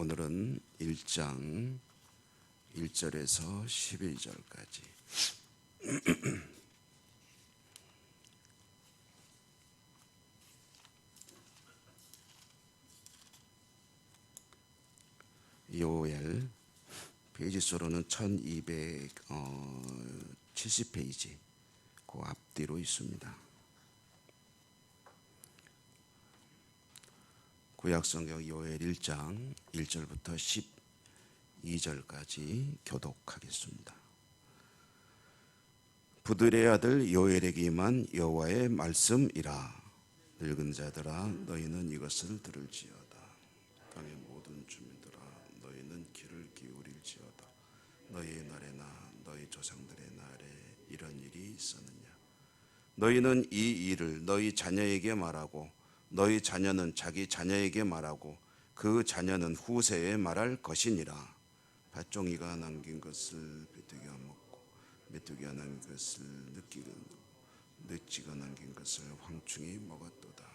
오늘은 1장 1절에서 11절까지 요엘 페이지 수로는 1270페이지 그 앞뒤로 있습니다. 구약성경 요엘 1장 1절부터 12절까지 교독하겠습니다. 부들의 아들 요엘에게 임한 여호와의 말씀이라. 늙은 자들아 너희는 이것을 들을지어다. 땅의 모든 주민들아 너희는 귀를 기울일지어다. 너희의 날에나 너희 조상들의 날에 이런 일이 있었느냐. 너희는 이 일을 너희 자녀에게 말하고 너희 자녀는 자기 자녀에게 말하고 그 자녀는 후세에 말할 것이니라. 밭종이가 남긴 것을 메뚜기가 먹고 메뚜기가 남긴 것을 늑지가 남긴 것을 황충이 먹었도다.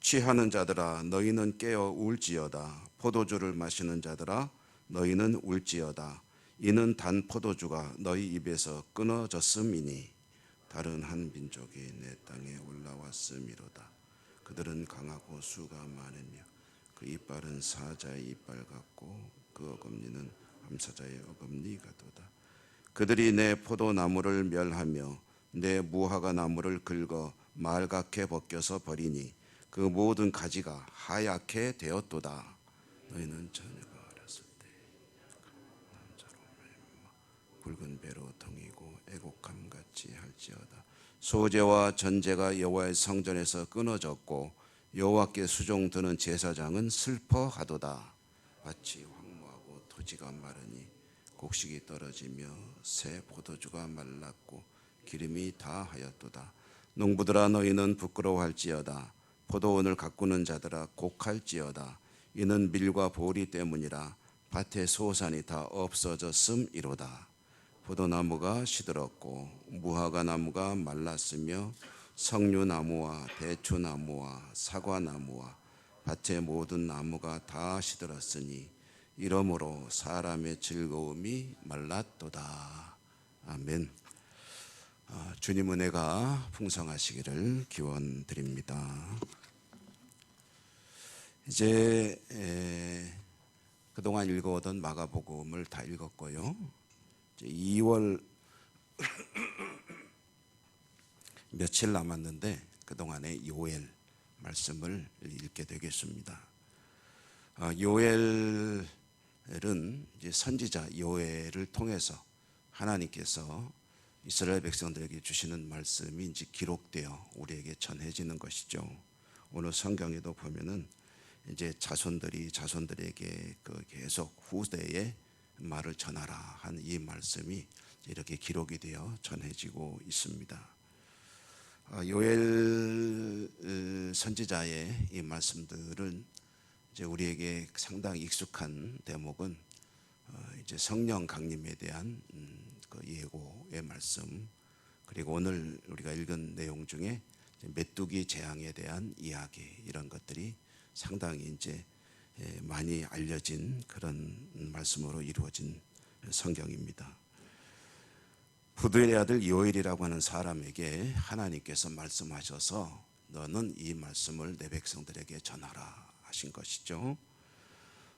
취하는 자들아 너희는 깨어 울지어다. 포도주를 마시는 자들아 너희는 울지어다. 이는 단 포도주가 너희 입에서 끊어졌음이니 다른 한 민족이 내 땅에 올라왔음이로다. 그들은 강하고 수가 많으며 그 이빨은 사자의 이빨 같고 그 어금니는 암사자의 어금니 같도다. 그들이 내 포도나무를 멸하며 내 무화과 나무를 긁어 말갛게 벗겨서 버리니 그 모든 가지가 하얗게 되었도다. 너희는 처녀가 어렸을 때 남자로 말미암아 붉은 배로 덩이고 애곡함같이 할지어다. 소제와 전제가 여호와의 성전에서 끊어졌고 여호와께 수종 드는 제사장은 슬퍼하도다. 밭이 황무하고 토지가 마르니 곡식이 떨어지며 새 포도주가 말랐고 기름이 다하였도다. 농부들아 너희는 부끄러워할지어다. 포도원을 가꾸는 자들아 곡할지어다. 이는 밀과 보리 때문이라. 밭의 소산이 다 없어졌음이로다. 포도나무가 시들었고 무화과 나무가 말랐으며 석류나무와 대추나무와 사과나무와 밭의 모든 나무가 다 시들었으니 이러므로 사람의 즐거움이 말랐도다. 아멘. 주님 은혜가 풍성하시기를 기원드립니다. 이제 그동안 읽어오던 마가복음을 다 읽었고요. 2월 며칠 남았는데 그동안에 요엘 말씀을 읽게 되겠습니다. 요엘은 이제 선지자 요엘을 통해서 하나님께서 이스라엘 백성들에게 주시는 말씀이 이제 기록되어 우리에게 전해지는 것이죠. 오늘 성경에도 보면은 이제 자손들에게 계속 후대에 말을 전하라 한 이 말씀이 이렇게 기록이 되어 전해지고 있습니다. 요엘 선지자의 이 말씀들은 이제 우리에게 상당히 익숙한 대목은 이제 성령 강림에 대한 그 예고의 말씀, 그리고 오늘 우리가 읽은 내용 중에 메뚜기 재앙에 대한 이야기, 이런 것들이 상당히 이제 많이 알려진 그런 말씀으로 이루어진 성경입니다. 부두엘의 아들 요엘이라고 하는 사람에게 하나님께서 말씀하셔서 너는 이 말씀을 내 백성들에게 전하라 하신 것이죠.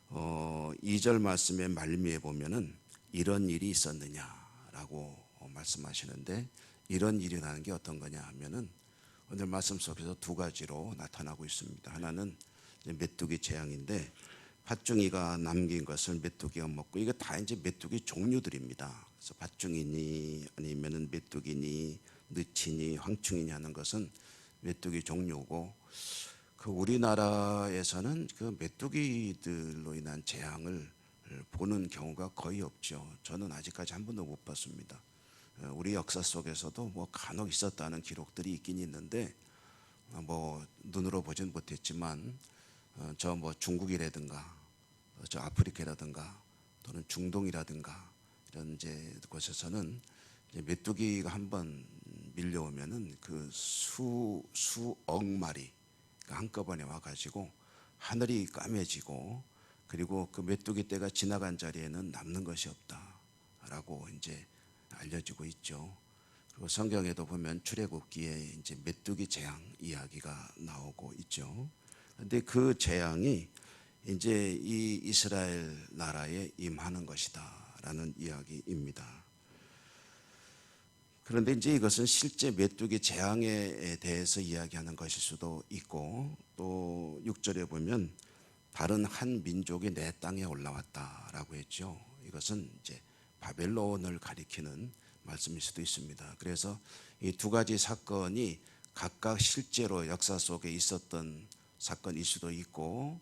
2절 말씀의 말미에 보면은 이런 일이 있었느냐라고 말씀하시는데, 이런 일이라는 게 어떤 거냐 하면은 오늘 말씀 속에서 두 가지로 나타나고 있습니다. 하나는 메뚜기 재앙인데 팥종이가 남긴 것을 메뚜기가 먹고, 이거 다 이제 메뚜기 종류들입니다. 그래서 팥종이니 아니면은 메뚜기니 느치니 황충이니 하는 것은 메뚜기 종류고, 그 우리나라에서는 그 메뚜기들로 인한 재앙을 보는 경우가 거의 없죠. 저는 아직까지 한 번도 못 봤습니다. 우리 역사 속에서도 뭐 간혹 있었다는 기록들이 있긴 있는데 뭐 눈으로 보진 못했지만 저 뭐 중국이라든가 저 아프리카라든가 또는 중동이라든가 이런 이제 곳에서는 이제 메뚜기가 한번 밀려오면은 그 수억 마리 한꺼번에 와가지고 하늘이 까매지고 그리고 그 메뚜기 떼가 지나간 자리에는 남는 것이 없다라고 이제 알려지고 있죠. 그리고 성경에도 보면 출애굽기에 이제 메뚜기 재앙 이야기가 나오고 있죠. 그런데 그 재앙이 이제 이 이스라엘 나라에 임하는 것이다라는 이야기입니다. 그런데 이제 이것은 실제 메뚜기 재앙에 대해서 이야기하는 것일 수도 있고, 또 6절에 보면 다른 한 민족이 내 땅에 올라왔다라고 했죠. 이것은 이제 바벨론을 가리키는 말씀일 수도 있습니다. 그래서 이 두 가지 사건이 각각 실제로 역사 속에 있었던 사건일 수도 있고,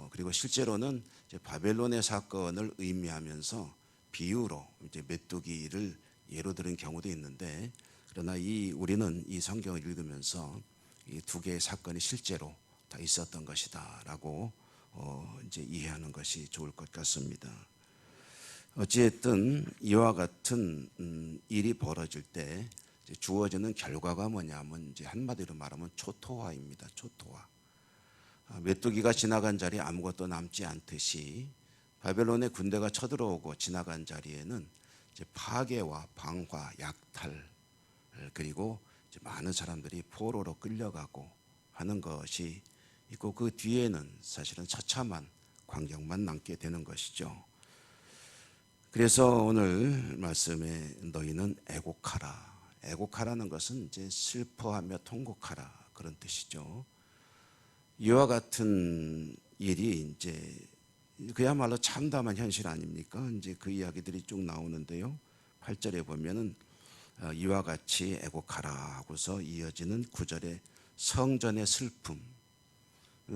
그리고 실제로는 이제 바벨론의 사건을 의미하면서 비유로 이제 메뚜기를 예로 들은 경우도 있는데, 그러나 우리는 이 성경을 읽으면서 이 두 개의 사건이 실제로 다 있었던 것이다라고 이제 이해하는 것이 좋을 것 같습니다. 어찌됐든 이와 같은 일이 벌어질 때 주어지는 결과가 뭐냐면 이제 한마디로 말하면 초토화입니다. 초토화. 메뚜기가 지나간 자리에 아무것도 남지 않듯이 바벨론의 군대가 쳐들어오고 지나간 자리에는 이제 파괴와 방화, 약탈, 그리고 이제 많은 사람들이 포로로 끌려가고 하는 것이 있고, 그 뒤에는 사실은 처참한 광경만 남게 되는 것이죠. 그래서 오늘 말씀에 너희는 애곡하라. 애곡하라는 것은 이제 슬퍼하며 통곡하라 그런 뜻이죠. 이와 같은 일이 이제 그야말로 참담한 현실 아닙니까? 이제 그 이야기들이 쭉 나오는데요. 8절에 보면은 이와 같이 애곡하라 하고서 이어지는 9절에 성전의 슬픔.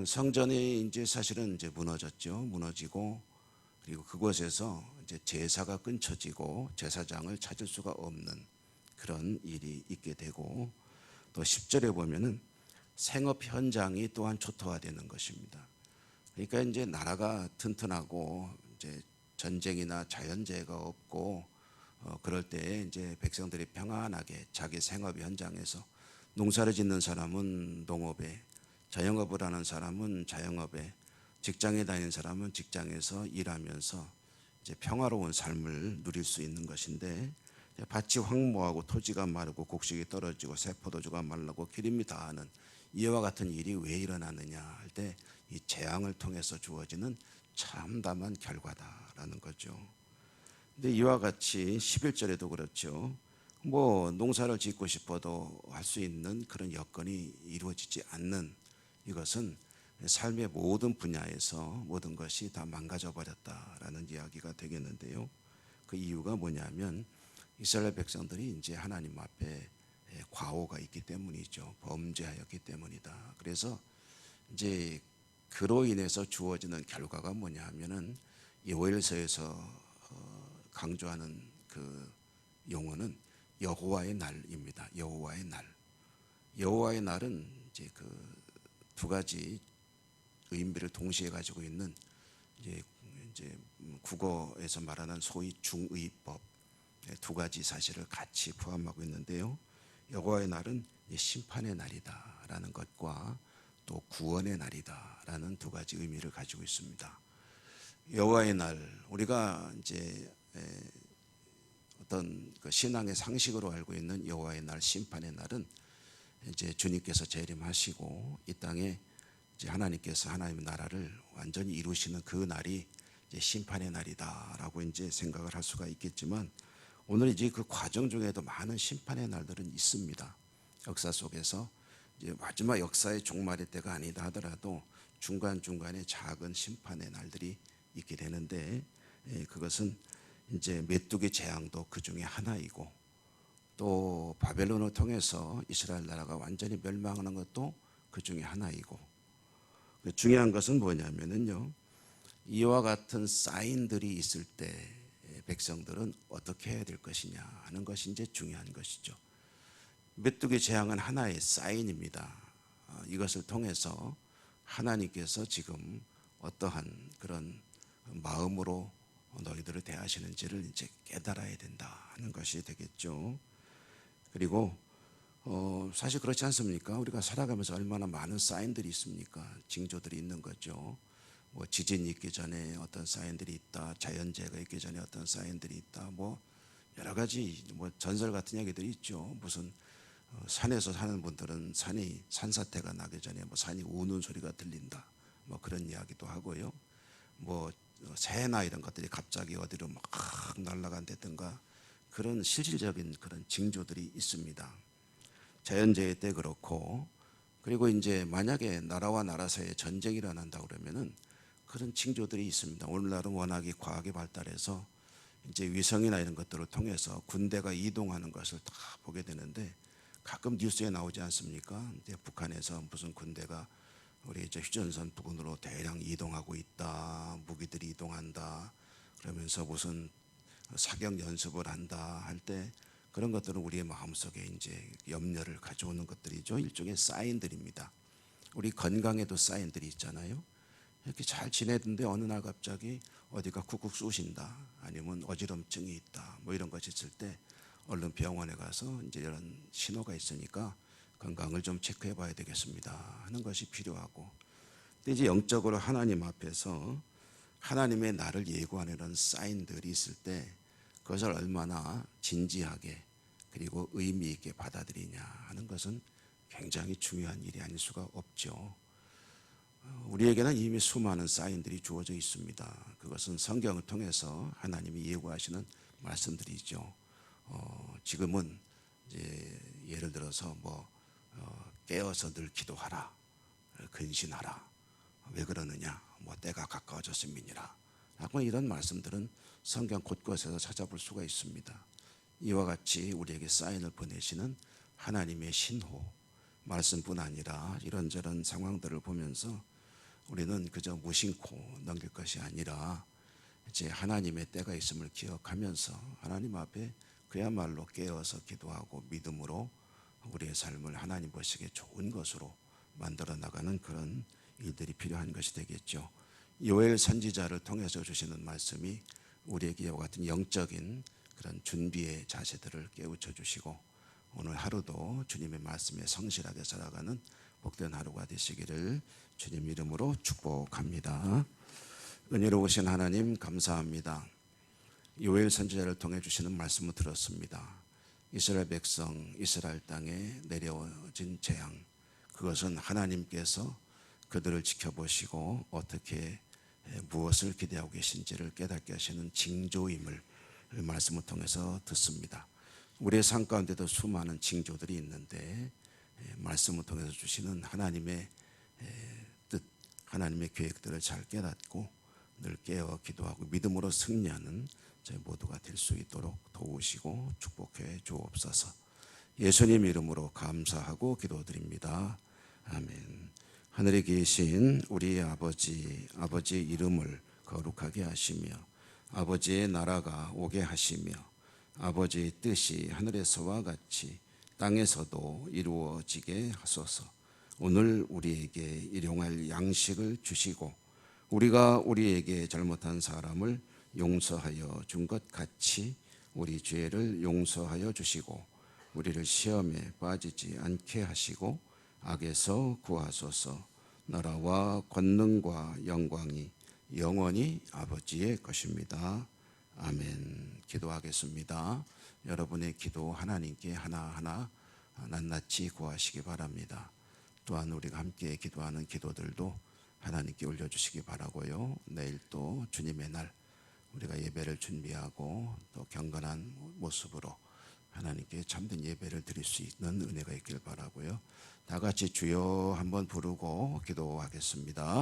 성전이 이제 사실은 이제 무너지고, 그리고 그곳에서 이제 제사가 끊쳐지고 제사장을 찾을 수가 없는 그런 일이 있게 되고, 또 10절에 보면은 생업 현장이 또한 초토화되는 것입니다. 그러니까 이제 나라가 튼튼하고 이제 전쟁이나 자연재해가 없고 그럴 때 이제 백성들이 평안하게 자기 생업 현장에서 농사를 짓는 사람은 농업에, 자영업을 하는 사람은 자영업에, 직장에 다니는 사람은 직장에서 일하면서 이제 평화로운 삶을 누릴 수 있는 것인데, 밭이 황무하고 토지가 마르고 곡식이 떨어지고 새포도주가 말라고 기름이 다하는 이와 같은 일이 왜 일어나느냐 할 때 이 재앙을 통해서 주어지는 참담한 결과다라는 거죠. 근데 이와 같이 11절에도 그렇죠. 뭐 농사를 짓고 싶어도 할 수 있는 그런 여건이 이루어지지 않는 이것은 삶의 모든 분야에서 모든 것이 다 망가져 버렸다라는 이야기가 되겠는데요. 그 이유가 뭐냐면 이스라엘 백성들이 이제 하나님 앞에 과오가 있기 때문이죠. 범죄하였기 때문이다. 그래서 이제 그로 인해서 주어지는 결과가 뭐냐 하면은 요엘서에서 강조하는 그 용어는 여호와의 날입니다. 여호와의 날. 여호와의 날은 이제 그 두 가지 의미를 동시에 가지고 있는 이제 국어에서 말하는 소위 중의법 두 가지 사실을 같이 포함하고 있는데요. 여호와의 날은 심판의 날이다라는 것과 또 구원의 날이다라는 두 가지 의미를 가지고 있습니다. 여호와의 날, 우리가 이제 어떤 그 신앙의 상식으로 알고 있는 여호와의 날, 심판의 날은 이제 주님께서 재림하시고 이 땅에 이제 하나님께서 하나님의 나라를 완전히 이루시는 그 날이 이제 심판의 날이다라고 이제 생각을 할 수가 있겠지만, 오늘 이제 그 과정 중에도 많은 심판의 날들은 있습니다. 역사 속에서 이제 마지막 역사의 종말의 때가 아니다 하더라도 중간중간에 작은 심판의 날들이 있게 되는데, 그것은 이제 메뚜기 재앙도 그 중에 하나이고, 또 바벨론을 통해서 이스라엘 나라가 완전히 멸망하는 것도 그 중에 하나이고, 중요한 것은 뭐냐면은요, 이와 같은 사인들이 있을 때 백성들은 어떻게 해야 될 것이냐 하는 것이 이제 중요한 것이죠. 메뚜기 재앙은 하나의 사인입니다. 이것을 통해서 하나님께서 지금 어떠한 그런 마음으로 너희들을 대하시는지를 이제 깨달아야 된다 하는 것이 되겠죠. 그리고 사실 그렇지 않습니까? 우리가 살아가면서 얼마나 많은 사인들이 있습니까? 징조들이 있는 거죠. 뭐 지진이 있기 전에 어떤 사인들이 있다, 자연재해가 있기 전에 어떤 사인들이 있다, 뭐 여러 가지 뭐 전설 같은 얘기들이 있죠. 무슨 산에서 사는 분들은 산사태가 나기 전에 뭐 산이 우는 소리가 들린다, 뭐 그런 이야기도 하고요. 뭐 새나 이런 것들이 갑자기 어디로 막 날아간다든가 그런 실질적인 그런 징조들이 있습니다. 자연재해 때 그렇고, 그리고 이제 만약에 나라와 나라 사이에 전쟁이 일어난다 그러면은 그런 징조들이 있습니다. 오늘날은 워낙에 과학이 발달해서 이제 위성이나 이런 것들을 통해서 군대가 이동하는 것을 다 보게 되는데, 가끔 뉴스에 나오지 않습니까? 이제 북한에서 무슨 군대가 우리 이제 휴전선 부근으로 대량 이동하고 있다, 무기들이 이동한다, 그러면서 무슨 사격 연습을 한다 할 때 그런 것들은 우리의 마음속에 이제 염려를 가져오는 것들이죠. 일종의 사인들입니다. 우리 건강에도 사인들이 있잖아요. 이렇게 잘 지내던데 어느 날 갑자기 어디가 쿡쿡 쑤신다, 아니면 어지럼증이 있다, 뭐 이런 것이 있을 때 얼른 병원에 가서 이제 이런 신호가 있으니까 건강을 좀 체크해 봐야 되겠습니다 하는 것이 필요하고, 근데 이제 영적으로 하나님 앞에서 하나님의 나를 예고하는 이런 사인들이 있을 때 그것을 얼마나 진지하게 그리고 의미 있게 받아들이냐 하는 것은 굉장히 중요한 일이 아닐 수가 없죠. 우리에게는 이미 수많은 사인들이 주어져 있습니다. 그것은 성경을 통해서 하나님이 예고하시는 말씀들이죠. 지금은 이제 예를 들어서 뭐 깨어서 늘 기도하라, 근신하라. 왜 그러느냐? 뭐 때가 가까워졌음이니라. 라고 이런 말씀들은 성경 곳곳에서 찾아볼 수가 있습니다. 이와 같이 우리에게 사인을 보내시는 하나님의 신호, 말씀뿐 아니라 이런저런 상황들을 보면서 우리는 그저 무심코 넘길 것이 아니라 이제 하나님의 때가 있음을 기억하면서 하나님 앞에 그야말로 깨어서 기도하고 믿음으로 우리의 삶을 하나님 보시기에 좋은 것으로 만들어 나가는 그런 일들이 필요한 것이 되겠죠. 요엘 선지자를 통해서 주시는 말씀이 우리에게 이와 같은 영적인 그런 준비의 자세들을 깨우쳐 주시고, 오늘 하루도 주님의 말씀에 성실하게 살아가는 복된 하루가 되시기를 주님 이름으로 축복합니다. 은혜로우신 하나님 감사합니다. 요엘 선지자를 통해 주시는 말씀을 들었습니다. 이스라엘 백성, 이스라엘 땅에 내려진 재앙, 그것은 하나님께서 그들을 지켜보시고 어떻게 무엇을 기대하고 계신지를 깨닫게 하시는 징조임을 말씀을 통해서 듣습니다. 우리의 삶 가운데도 수많은 징조들이 있는데 말씀을 통해서 주시는 하나님의 뜻, 하나님의 계획들을 잘 깨닫고 늘 깨어 기도하고 믿음으로 승리하는 저희 모두가 될 수 있도록 도우시고 축복해 주옵소서. 예수님 이름으로 감사하고 기도드립니다. 아멘. 하늘에 계신 우리 아버지의 이름을 거룩하게 하시며 아버지의 나라가 오게 하시며 아버지의 뜻이 하늘에서와 같이 땅에서도 이루어지게 하소서. 오늘 우리에게 일용할 양식을 주시고 우리가 우리에게 잘못한 사람을 용서하여 준 것 같이 우리 죄를 용서하여 주시고 우리를 시험에 빠지지 않게 하시고 악에서 구하소서. 나라와 권능과 영광이 영원히 아버지의 것입니다. 아멘. 기도하겠습니다. 여러분의 기도 하나님께 하나하나 낱낱이 구하시기 바랍니다. 또한 우리가 함께 기도하는 기도들도 하나님께 올려주시기 바라고요. 내일 또 주님의 날 우리가 예배를 준비하고 또 경건한 모습으로 하나님께 참된 예배를 드릴 수 있는 은혜가 있길 바라고요. 다 같이 주여 한번 부르고 기도하겠습니다.